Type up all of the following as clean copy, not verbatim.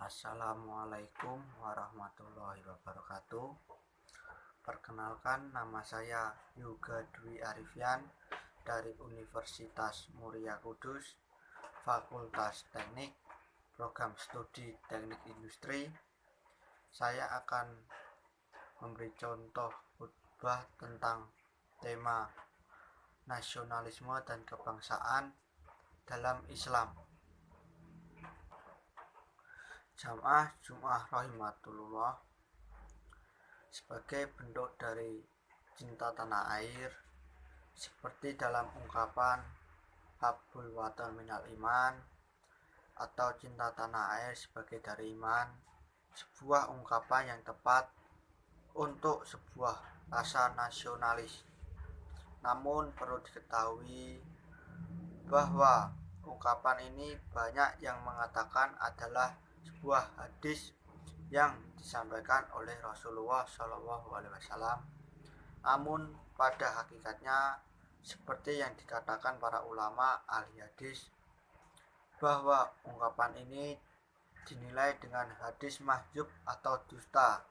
Assalamualaikum warahmatullahi wabarakatuh. Perkenalkan, nama saya Yoga Dwi Arifian dari Universitas Muria Kudus, Fakultas Teknik, Program Studi Teknik Industri. Saya akan memberi contoh khutbah tentang tema nasionalisme dan kebangsaan dalam Islam. Jamaah Jumat rahimatullah, sebagai bentuk dari cinta tanah air, seperti dalam ungkapan Habbul Watan Minal Iman atau cinta tanah air sebagai dari iman, sebuah ungkapan yang tepat untuk sebuah rasa nasionalis. Namun perlu diketahui bahwa ungkapan ini banyak yang mengatakan adalah sebuah hadis yang disampaikan oleh Rasulullah SAW. Namun pada hakikatnya seperti yang dikatakan para ulama ahli hadis, bahwa ungkapan ini dinilai dengan hadis mahjub atau dusta,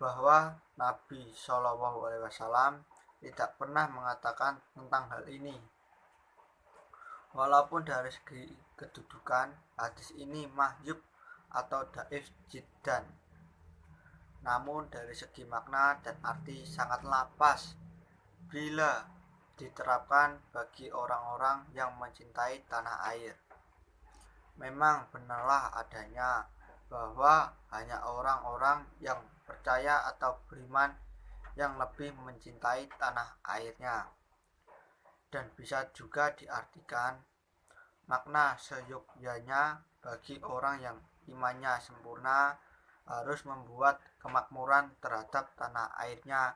bahwa Nabi SAW tidak pernah mengatakan tentang hal ini. Walaupun dari segi kedudukan hadis ini mahjub atau dhaif jiddan, namun dari segi makna dan arti sangatlah pas bila diterapkan bagi orang-orang yang mencintai tanah air. Memang benarlah adanya bahwa hanya orang-orang yang percaya atau beriman yang lebih mencintai tanah airnya, dan bisa juga diartikan makna seyogyanya bagi orang yang imannya sempurna harus membuat kemakmuran terhadap tanah airnya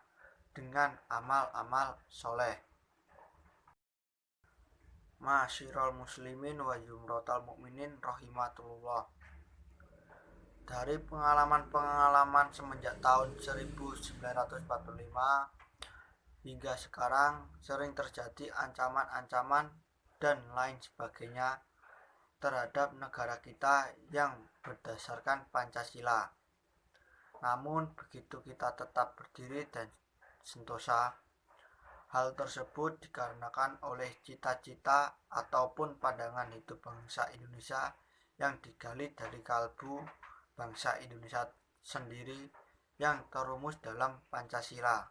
dengan amal-amal soleh. Ma'asyiral muslimin wa jumrotal mukminin rahimatullah. Dari pengalaman semenjak tahun 1945 hingga sekarang, sering terjadi ancaman-ancaman dan lain sebagainya terhadap negara kita yang berdasarkan Pancasila. Namun begitu kita tetap berdiri dan sentosa, hal tersebut dikarenakan oleh cita-cita ataupun pandangan hidup bangsa Indonesia yang digali dari kalbu bangsa Indonesia sendiri yang terumus dalam Pancasila.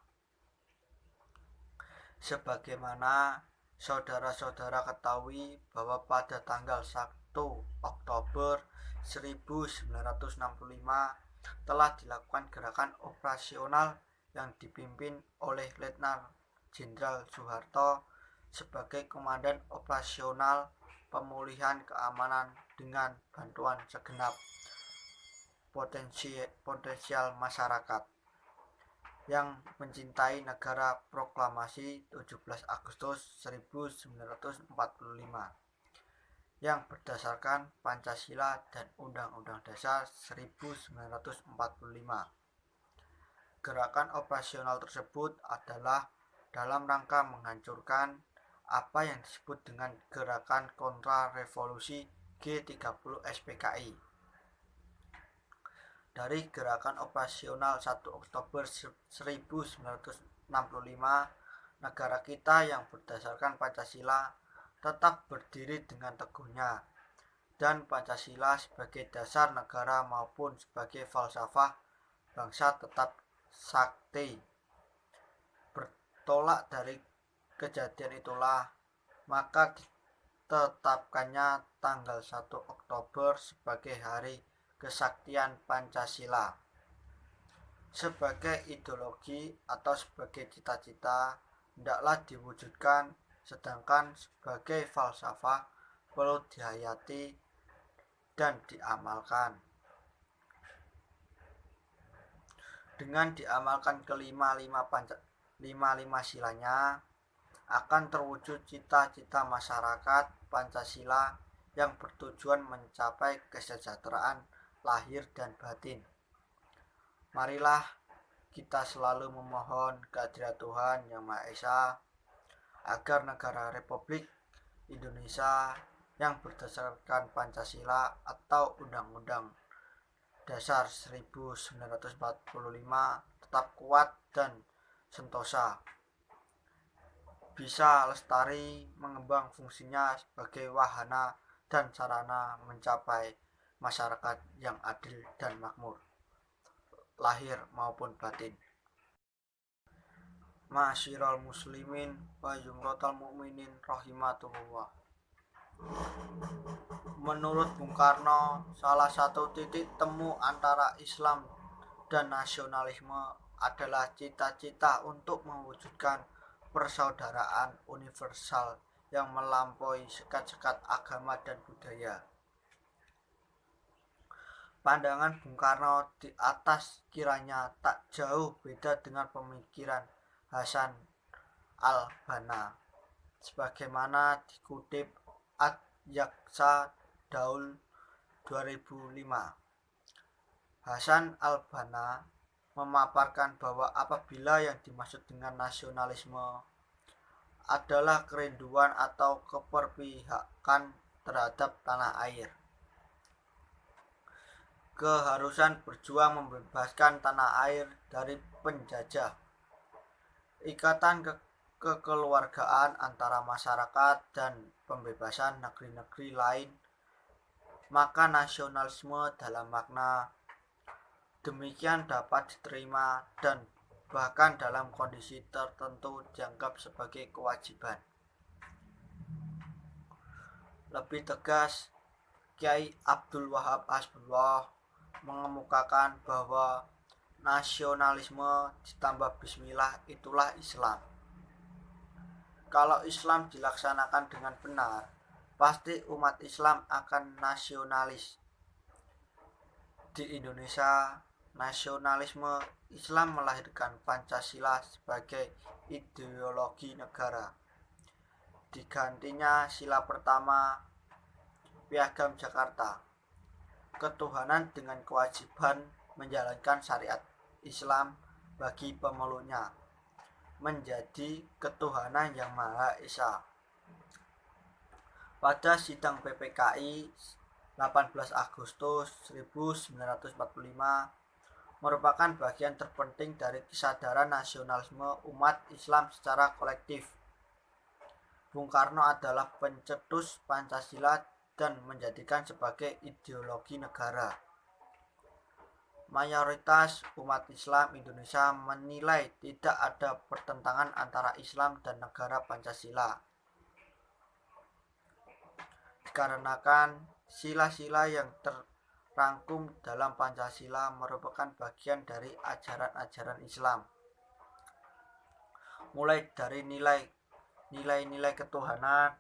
Sebagaimana saudara-saudara ketahui bahwa pada tanggal 1 Oktober 1965 telah dilakukan gerakan operasional yang dipimpin oleh Letnan Jenderal Soeharto sebagai Komandan Operasional Pemulihan Keamanan dengan bantuan segenap potensial masyarakat yang mencintai negara, proklamasi 17 Agustus 1945 yang berdasarkan Pancasila dan Undang-Undang Dasar 1945. Gerakan operasional tersebut adalah dalam rangka menghancurkan apa yang disebut dengan Gerakan Kontra Revolusi G30 SPKI. Dari gerakan operasional 1 Oktober 1965, negara kita yang berdasarkan Pancasila tetap berdiri dengan teguhnya, dan Pancasila sebagai dasar negara maupun sebagai falsafah bangsa tetap sakti. Bertolak dari kejadian itulah maka ditetapkannya tanggal 1 Oktober sebagai hari kesaktian Pancasila. Sebagai ideologi atau sebagai cita-cita hendaklah diwujudkan, sedangkan sebagai falsafah perlu dihayati dan diamalkan. Dengan diamalkan kelima silanya akan terwujud cita-cita masyarakat Pancasila yang bertujuan mencapai kesejahteraan lahir dan batin. Marilah kita selalu memohon kehadirat Tuhan Yang Maha Esa agar negara Republik Indonesia yang berdasarkan Pancasila atau Undang-Undang Dasar 1945 tetap kuat dan sentosa, bisa lestari mengembang fungsinya sebagai wahana dan sarana mencapai masyarakat yang adil dan makmur, lahir maupun batin. Ma'asyiral muslimin wa jumratal mu'minin rahimatullah. Menurut Bung Karno, salah satu titik temu antara Islam dan nasionalisme adalah cita-cita untuk mewujudkan persaudaraan universal yang melampaui sekat-sekat agama dan budaya. Pandangan Bung Karno di atas kiranya tak jauh beda dengan pemikiran Hasan al-Banna, sebagaimana dikutip Ad-Yaqsa Daul 2005. Hasan al-Banna memaparkan bahwa apabila yang dimaksud dengan nasionalisme adalah kerinduan atau keperpihakan terhadap tanah air, keharusan berjuang membebaskan tanah air dari penjajah, ikatan kekeluargaan antara masyarakat dan pembebasan negeri-negeri lain, maka nasionalisme dalam makna demikian dapat diterima dan bahkan dalam kondisi tertentu dianggap sebagai kewajiban. Lebih tegas, Kiai Abdul Wahab Hasbullah mengemukakan bahwa nasionalisme ditambah bismillah itulah Islam. Kalau Islam dilaksanakan dengan benar, pasti umat Islam akan nasionalis. Di Indonesia, nasionalisme Islam melahirkan Pancasila sebagai ideologi negara. Digantinya sila pertama Piagam Jakarta, ketuhanan dengan kewajiban menjalankan syariat Islam bagi pemeluknya, menjadi ketuhanan yang Maha Esa. Pada sidang PPKI 18 Agustus 1945 merupakan bagian terpenting dari kesadaran nasionalisme umat Islam secara kolektif. Bung Karno adalah pencetus Pancasila dan menjadikan sebagai ideologi negara. Mayoritas umat Islam Indonesia menilai tidak ada pertentangan antara Islam dan negara Pancasila, dikarenakan sila-sila yang terangkum dalam Pancasila merupakan bagian dari ajaran-ajaran Islam, mulai dari nilai-nilai ketuhanan,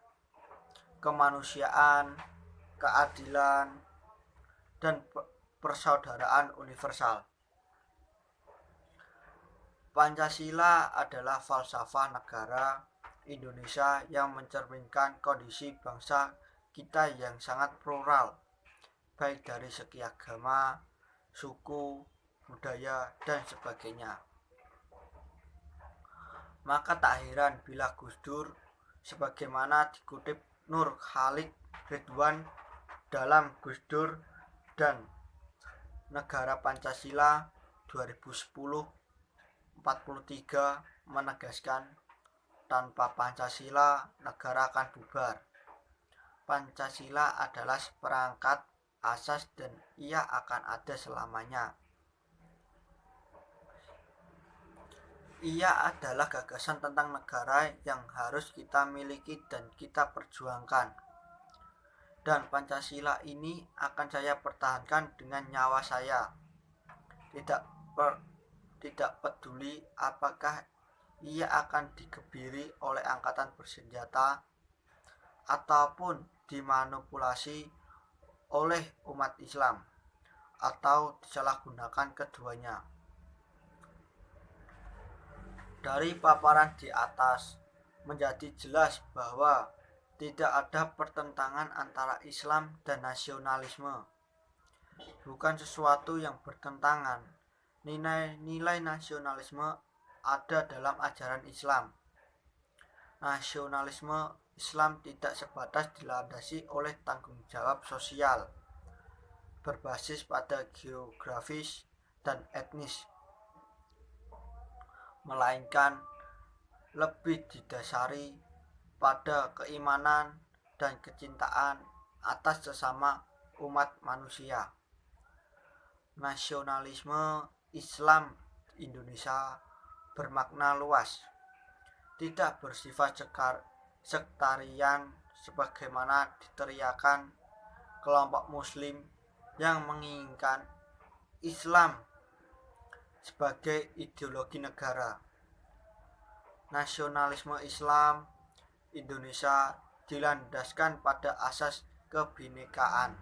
kemanusiaan, keadilan, dan persaudaraan universal. Pancasila adalah falsafah negara Indonesia yang mencerminkan kondisi bangsa kita yang sangat plural, baik dari segi agama, suku, budaya, dan sebagainya. Maka tak heran bila Gus Dur, sebagaimana dikutip Nur Khalid Ridwan dalam Gus Dur dan Negara Pancasila 2010-43 menegaskan, tanpa Pancasila negara akan bubar. Pancasila adalah seperangkat asas dan ia akan ada selamanya. Ia adalah gagasan tentang negara yang harus kita miliki dan kita perjuangkan. Dan Pancasila ini akan saya pertahankan dengan nyawa saya. Tidak peduli apakah ia akan digebiri oleh angkatan bersenjata ataupun dimanipulasi oleh umat Islam atau disalahgunakan keduanya. Dari paparan di atas menjadi jelas bahwa tidak ada pertentangan antara Islam dan nasionalisme. Bukan sesuatu yang bertentangan. Nilai-nilai nasionalisme ada dalam ajaran Islam. Nasionalisme Islam tidak sebatas dilandasi oleh tanggung jawab sosial berbasis pada geografis dan etnis, melainkan lebih didasari pada keimanan dan kecintaan atas sesama umat manusia. Nasionalisme Islam Indonesia bermakna luas, tidak bersifat sektarian sebagaimana diteriakan kelompok muslim yang menginginkan Islam sebagai ideologi negara. Nasionalisme Islam Indonesia dilandaskan pada asas kebinekaan.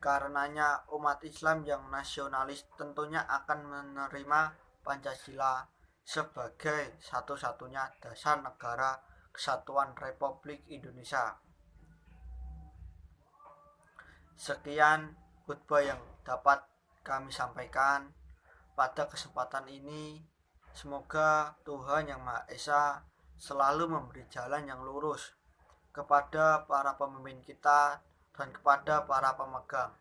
Karenanya umat Islam yang nasionalis tentunya akan menerima Pancasila sebagai satu-satunya dasar negara kesatuan Republik Indonesia. Sekian khutbah yang dapat kami sampaikan pada kesempatan ini. Semoga Tuhan Yang Maha Esa selalu memberi jalan yang lurus kepada para pemimpin kita dan kepada para pemegang.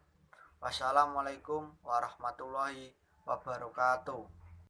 Wassalamualaikum warahmatullahi wabarakatuh.